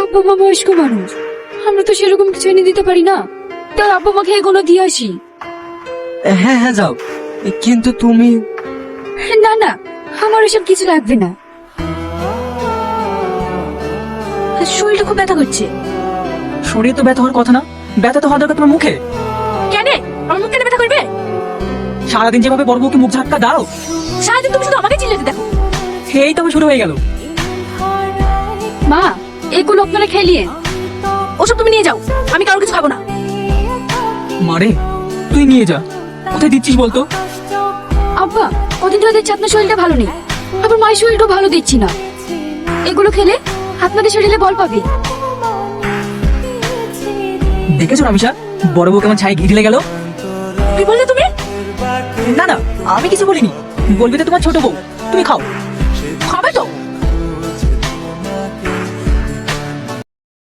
আব্বু মা বয়স্ক মানুষ, আমরা তো সেরকম কিছু এনে দিতে পারি না। তাই আব্বু মাকে এগুলো দিয়ে আসি। হ্যাঁ হ্যাঁ যাও, কিন্তু তুমি। না না, আমার এসব কিছু লাগবে না। শরীরটা খুব ব্যথা করছে। শরীরে তো ব্যথা হওয়ার কথা না, ব্যথা তো হওয়া দরকার তোমার মুখে। কেন আমার মুখ কেন ব্যথা করবে? সারাদিন যেভাবে বড় বউকে মুখ ঝাটকা দাও, সারাদিন তুমি শুধু আমাকে চিল্লাতে দেখো। এই তো শুরু হয়ে গেল। মা, এগুলো আপনারা খেলিয়ে ওসব তুমি নিয়ে যাও, আমি কারোর কিছু খাবো না। মারে তুই নিয়ে যা, কোথায় দিচ্ছিস বলতো? আব্বা, কদিন ধরে দেখছি আপনার শরীরটা ভালো নেই, আবার মায়ের শরীরটাও ভালো দেখছি না। এগুলো খেলে আপনাদের শরীরে বল পাবে। দেখেছো রামিসা, বড় বউ কেমন ছাই ঘি ঢেলে গেল? কি বললে তুমি? না না, আমি কিছু বলিনি। বলবি তো তোমার ছোট বউ, তুমি খাও। খাবে তো।